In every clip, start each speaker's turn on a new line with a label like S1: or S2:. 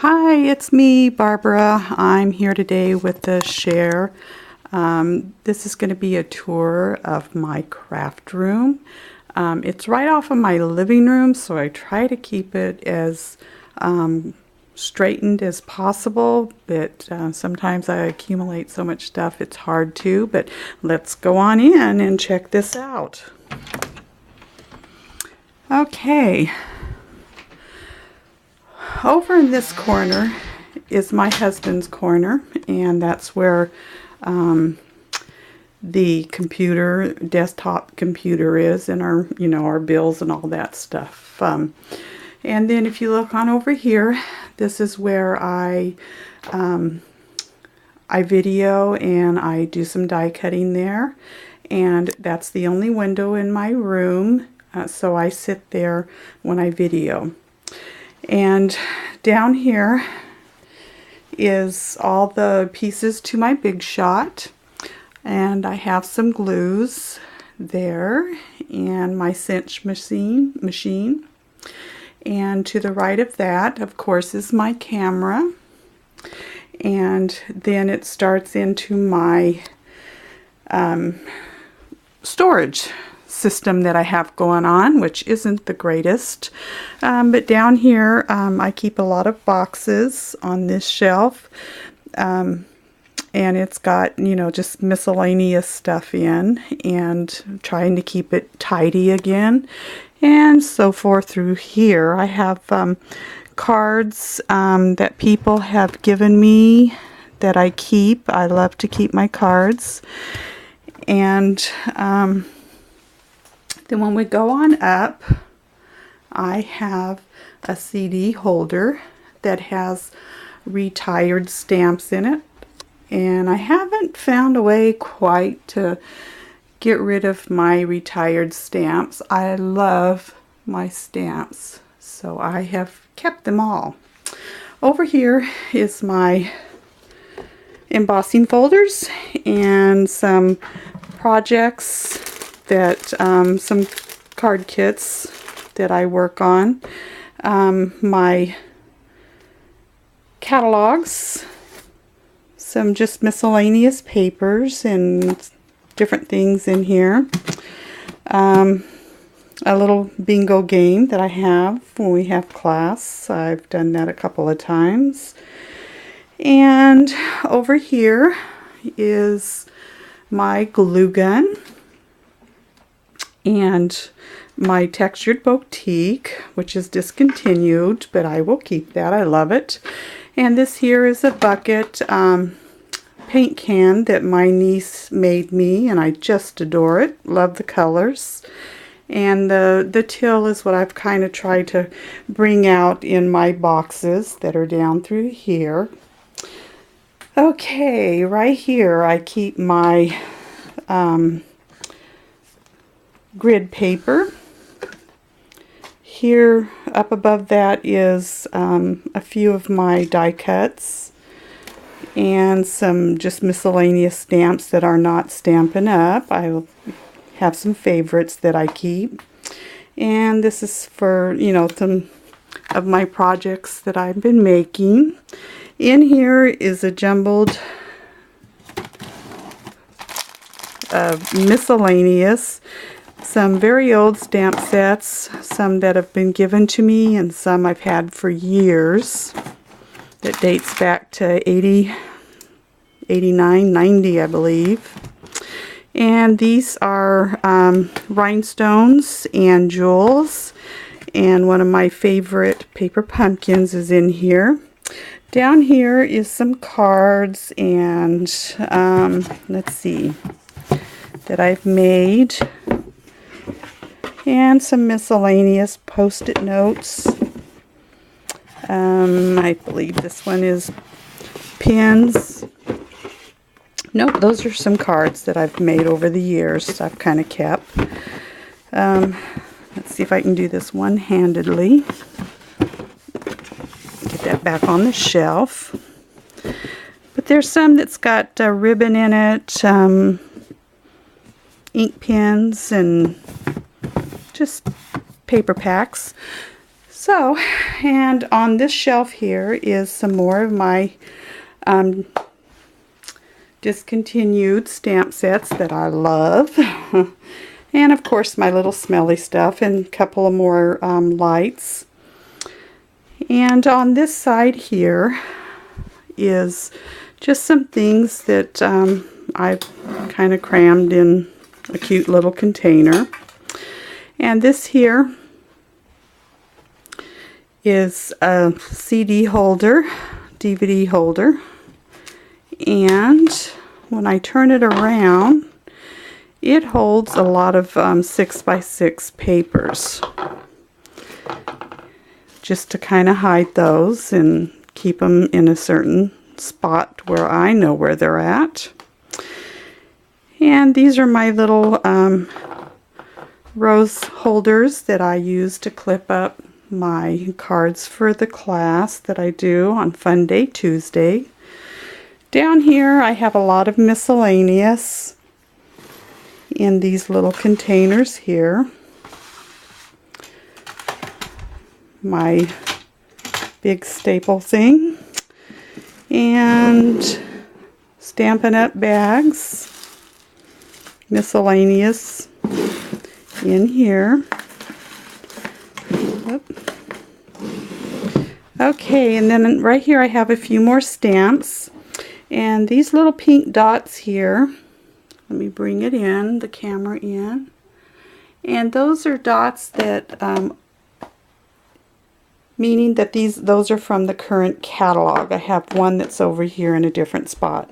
S1: Hi, it's me, Barbara. I'm here today with the share. This is going to be a tour of my craft room. It's right off of my living room, so I try to keep it as straightened as possible, but sometimes I accumulate so much stuff it's hard to, but let's go on in and check this out. Okay. Over in this corner is my husband's corner, and that's where the computer, desktop computer is, and our, our bills and all that stuff. And then if you look on over here, this is where I video and I do some die cutting there, and that's the only window in my room, so I sit there when I video. And down here is all the pieces to my Big Shot, and I have some glues there and my cinch machine. And to the right of that, of course, is my camera, and then it starts into my storage system that I have going on, which isn't the greatest, but down here I keep a lot of boxes on this shelf, and it's got just miscellaneous stuff in, and trying to keep it tidy again, and so forth. Through here I have cards that people have given me that I keep. I love to keep my cards. And then when we go on up, I have a CD holder that has retired stamps in it, and I haven't found a way quite to get rid of my retired stamps. I love my stamps, so I have kept them all. Over here is my embossing folders and some projects that some card kits that I work on, my catalogs, some just miscellaneous papers and different things in here, a little bingo game that I have when we have class. I've done that a couple of times. And over here is my glue gun and my textured boutique, which is discontinued, but I will keep that. I love it. And this here is a bucket paint can that my niece made me, and I just adore it. Love the colors. And the till is what I've kind of tried to bring out in my boxes that are down through here. Okay, right here I keep my grid paper. Here up above that is a few of my die cuts and some just miscellaneous stamps that are not Stampin' Up. I have some favorites that I keep, and this is for some of my projects that I've been making. In here is a jumbled miscellaneous, some very old stamp sets, some that have been given to me and some I've had for years, that dates back to 80, 89, 90 I believe. And these are rhinestones and jewels, and one of my favorite paper pumpkins is in here. Down here is some cards and let's see, that I've made, and some miscellaneous post-it notes. I believe this one is pins. Nope, those are some cards that I've made over the years. I've kind of kept. Let's see if I can do this one-handedly. Get that back on the shelf. But there's some that's got ribbon in it, ink pens, and just paper packs. So, and on this shelf here is some more of my discontinued stamp sets that I love. And of course my little smelly stuff and a couple of more lights. And on this side here is just some things that I've kind of crammed in a cute little container. And this here is a CD holder, DVD holder, and when I turn it around, it holds a lot of 6x6 papers, just to kind of hide those and keep them in a certain spot where I know where they're at. And these are my little rose holders that I use to clip up my cards for the class that I do on Fun Day Tuesday. Down here I have a lot of miscellaneous in these little containers here. My big staple thing and Stampin' Up bags, miscellaneous in here. Okay, and then right here I have a few more stamps, and these little pink dots here, let me bring it in, the camera in, and those are dots that meaning that those are from the current catalog. I have one that's over here in a different spot.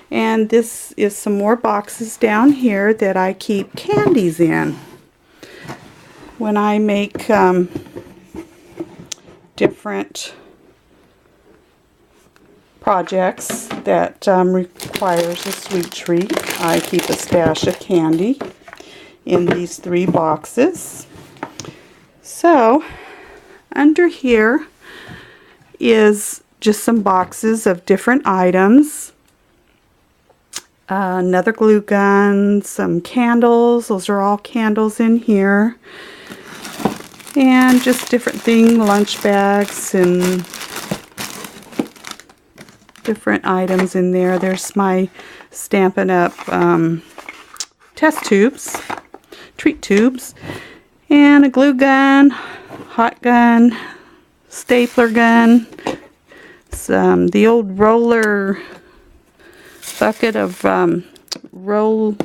S1: And this is some more boxes down here that I keep candies in. When I make different projects that requires a sweet treat, I keep a stash of candy in these 3 boxes. So under here is just some boxes of different items. Another glue gun, some candles, those are all candles in here, and just different things, lunch bags and different items in there. There's my Stampin' Up test tubes, treat tubes, and a glue gun, hot gun, stapler gun, some the old roller bucket of roller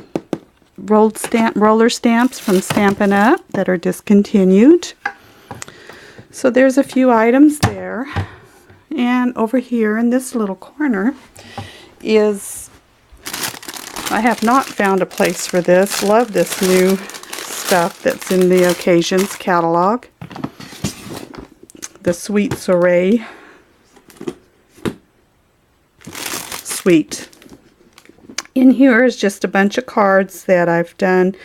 S1: stamps from Stampin' Up that are discontinued. So there's a few items there. And over here in this little corner is, I have not found a place for this. Love this new stuff that's in the Occasions catalog. The Sweet Soiree Sweet. In here is just a bunch of cards that I've done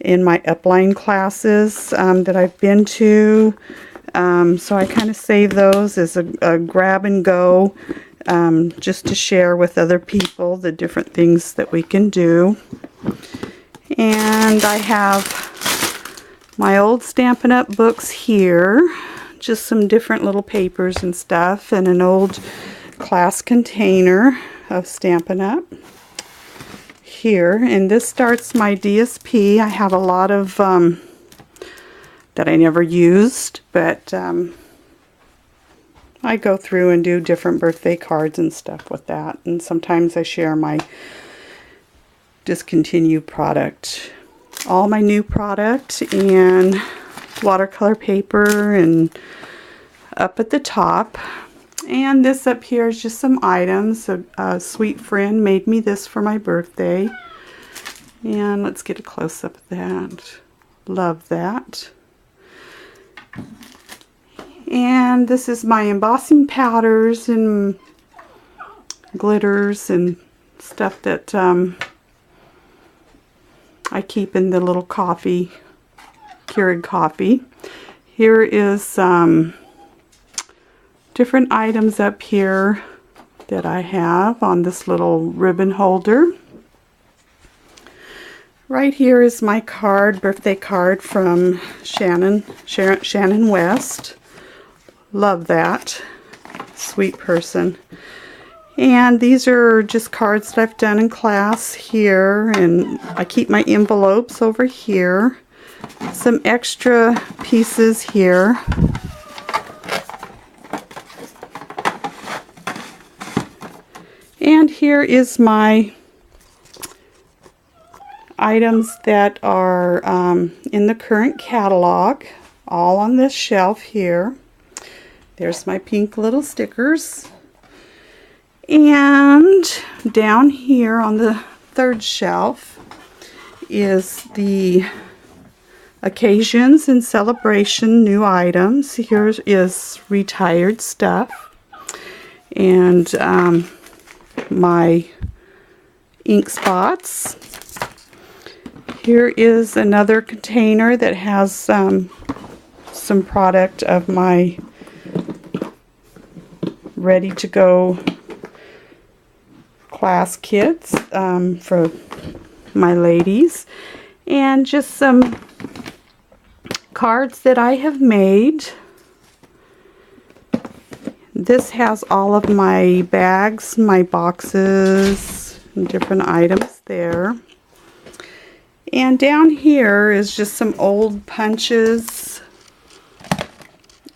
S1: in my upline classes that I've been to. So I kind of save those as a grab and go, just to share with other people the different things that we can do. And I have my old Stampin' Up books here, just some different little papers and stuff, and an old class container of Stampin' Up here. And this starts my DSP. I have a lot of that I never used, but I go through and do different birthday cards and stuff with that, and sometimes I share my discontinued product, all my new product, and watercolor paper, and up at the top. And this up here is just some items. A sweet friend made me this for my birthday, and let's get a close-up of that. Love that. And this is my embossing powders and glitters and stuff that I keep in the little coffee, Keurig coffee. Here is different items up here that I have on this little ribbon holder. Right here is my card, birthday card from Shannon West. Love that. Sweet person. And these are just cards that I've done in class here, and I keep my envelopes over here. Some extra pieces here. And here is my items that are in the current catalog, all on this shelf here. There's my pink little stickers. And down here on the third shelf is the occasions and celebration new items. Here is retired stuff. And my ink spots. Here is another container that has some product of my ready to go class kits for my ladies, and just some cards that I have made. This has all of my bags, my boxes, and different items there. And down here is just some old punches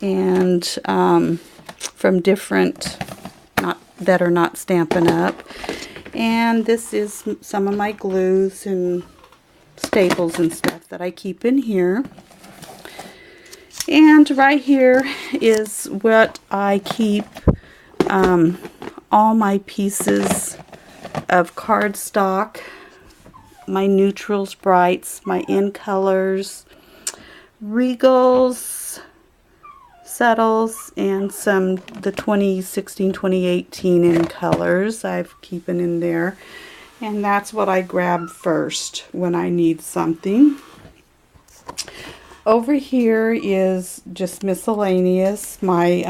S1: and from different, that are not Stampin' Up. And this is some of my glues and staples and stuff that I keep in here. And right here is what I keep all my pieces of cardstock, my neutrals, brights, my in colors, regals, settles, and some the 2016-2018 in colors I've keeping in there. And that's what I grab first when I need something. Over here is just miscellaneous, my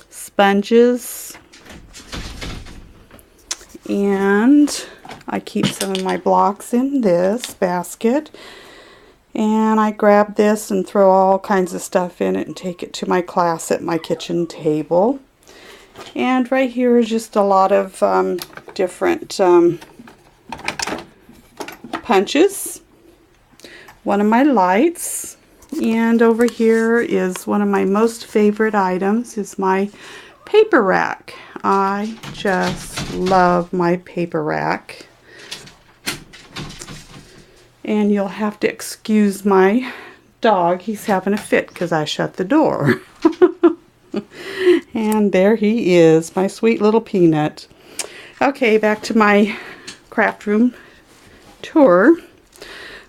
S1: sponges, and I keep some of my blocks in this basket. And I grab this and throw all kinds of stuff in it and take it to my class at my kitchen table. And right here is just a lot of different punches. One of my lights. And over here is one of my most favorite items, is my paper rack. I just love my paper rack. And you'll have to excuse my dog. He's having a fit because I shut the door. And there he is, my sweet little peanut. Okay, back to my craft room tour.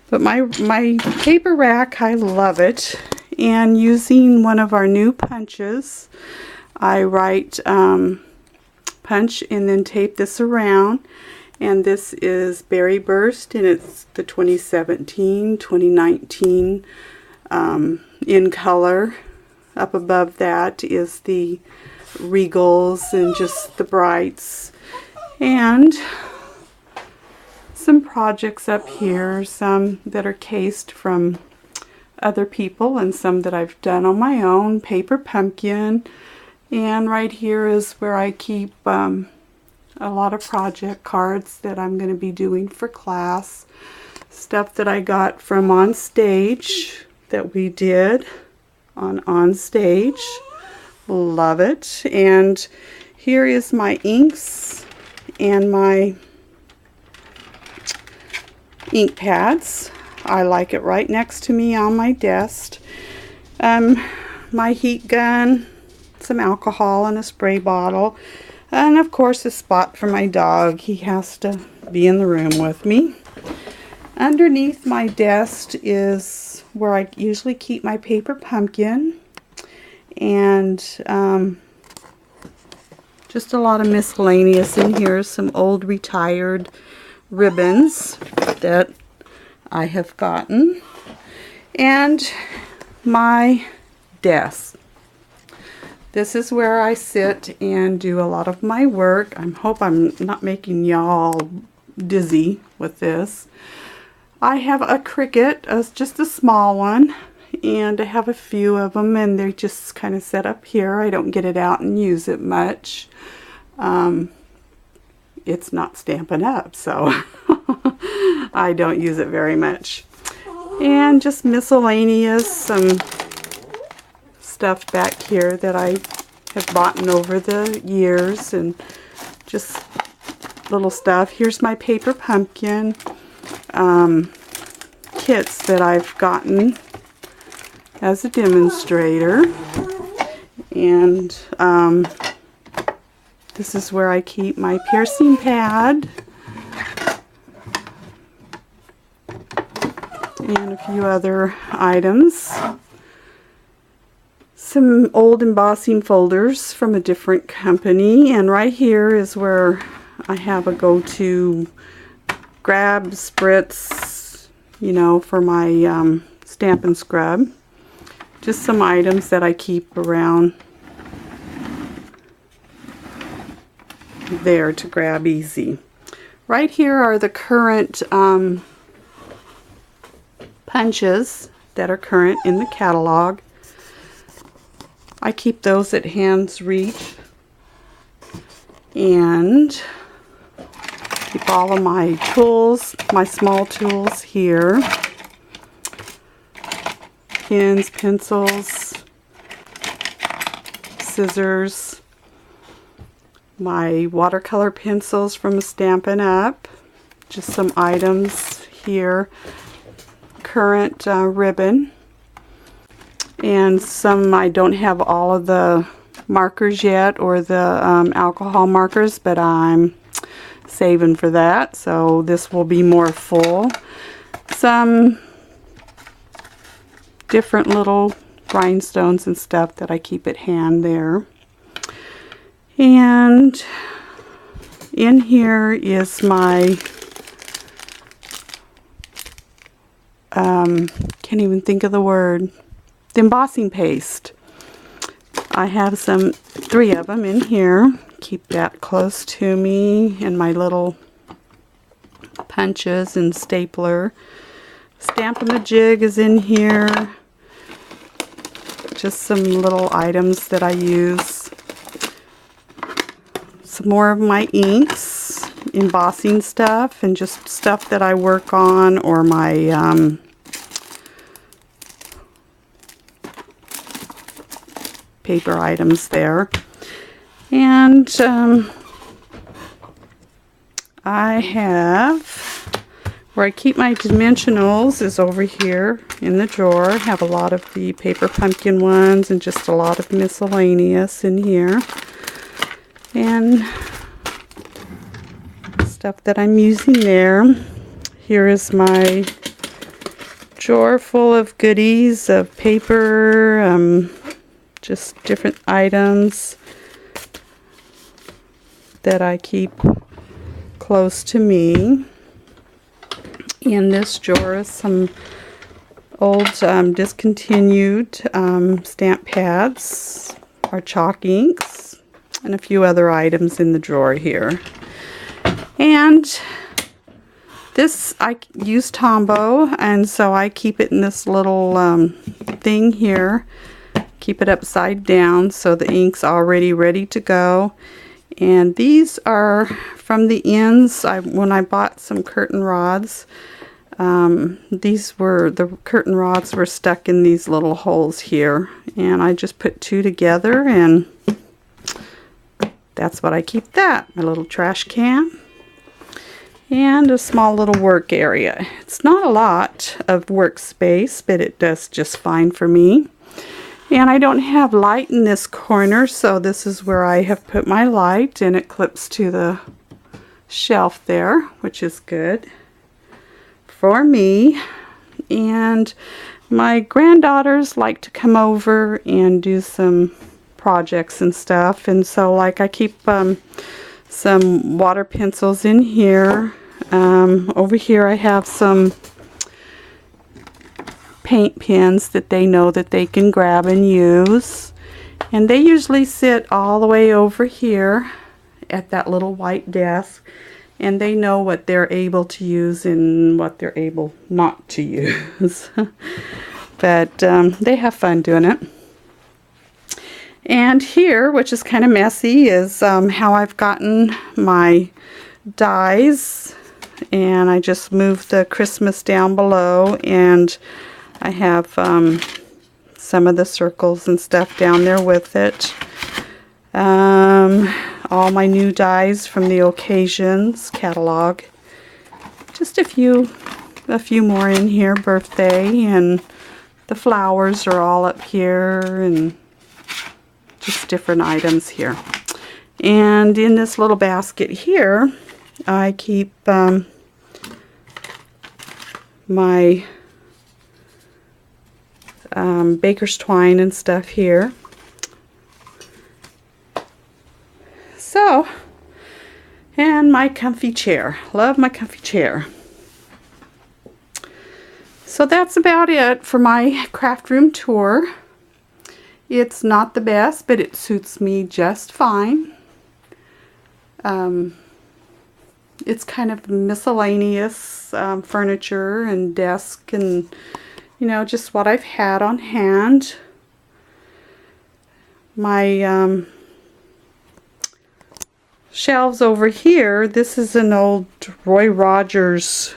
S1: But my paper rack, I love it. And using one of our new punches, I write punch and then tape this around. And this is Berry Burst, and it's the 2017-2019 in color. Up above that is the regals and just the brights. And some projects up here, some that are cased from other people and some that I've done on my own. Paper pumpkin. And right here is where I keep a lot of project cards that I'm going to be doing for class. Stuff that I got from On Stage that we did on Stage. Love it. And here is my inks and my ink pads. I like it right next to me on my desk. My heat gun, some alcohol and a spray bottle. And of course a spot for my dog. He has to be in the room with me. Underneath my desk is where I usually keep my paper pumpkin. And just a lot of miscellaneous in here. Some old retired ribbons that I have gotten. And my desk. This is where I sit and do a lot of my work. I hope I'm not making y'all dizzy with this. I have a Cricut, just a small one, and I have a few of them, and they're just kind of set up here. I don't get it out and use it much. It's not Stampin' Up, so I don't use it very much. And just miscellaneous, some stuff back here that I have bought over the years, and just little stuff. Here's my paper pumpkin kits that I've gotten as a demonstrator, and this is where I keep my piercing pad and a few other items. Some old embossing folders from a different company, and right here is where I have a go-to grab spritz, you know, for my Stampin' Scrub. Just some items that I keep around there to grab easy. Right here are the current punches that are current in the catalog. I keep those at hand's reach, and keep all of my tools, my small tools here. Pens, pencils, scissors, my watercolor pencils from Stampin' Up, just some items here, current ribbon, and some I don't have all of the markers yet, or the alcohol markers, but I'm saving for that, so this will be more full. Some different little rhinestones and stuff that I keep at hand there. And in here is my can't even think of the word, the embossing paste. I have three of them in here. Keep that close to me, and my little punches and stapler. Stamp-a-ma-jig is in here. Just some little items that I use. Some more of my inks, embossing stuff, and just stuff that I work on, or my paper items there. And I have, where I keep my dimensionals is over here in the drawer. I have a lot of the paper pumpkin ones and just a lot of miscellaneous in here. And stuff that I'm using there. Here is my drawer full of goodies of paper, just different items that I keep close to me. In this drawer is some old discontinued stamp pads, our chalk inks, and a few other items in the drawer here. And this, I use Tombow, and so I keep it in this little thing here. Keep it upside down so the ink's already ready to go. And these are from the ends. When I bought some curtain rods, the curtain rods were stuck in these little holes here, and I just put two together, and that's what I keep that. My little trash can and a small little work area. It's not a lot of workspace, but it does just fine for me. And I don't have light in this corner, so this is where I have put my light, and it clips to the shelf there, which is good for me. And my granddaughters like to come over and do some projects and stuff, and so like I keep some water pencils in here. Over here I have some paint pens that they know that they can grab and use, and they usually sit all the way over here at that little white desk, and they know what they're able to use and what they're able not to use. but they have fun doing it. And here, which is kind of messy, is how I've gotten my dies. And I just moved the Christmas down below, and I have some of the circles and stuff down there with it. All my new dies from the Occasions catalog. Just a few more in here, birthday, and the flowers are all up here, and just different items here. And in this little basket here, I keep my baker's twine and stuff here. So, and my comfy chair. Love my comfy chair. So that's about it for my craft room tour. It's not the best, but it suits me just fine. It's kind of miscellaneous furniture and desk, and you know, just what I've had on hand. My shelves over here, this is an old Roy Rogers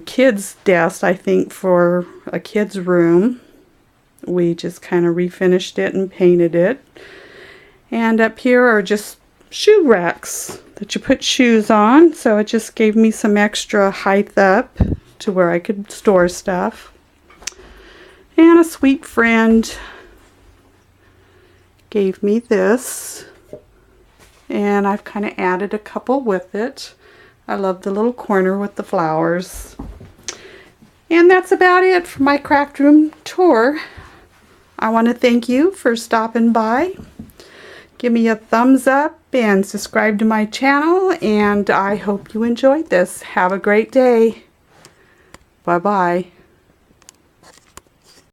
S1: kids desk, I think, for a kid's room. We just kind of refinished it and painted it. And up here are just shoe racks that you put shoes on, so it just gave me some extra height up to where I could store stuff. And a sweet friend gave me this, and I've kind of added a couple with it. I love the little corner with the flowers. And that's about it for my craft room tour. I want to thank you for stopping by. Give me a thumbs up and subscribe to my channel, and I hope you enjoyed this. Have a great day. Bye-bye.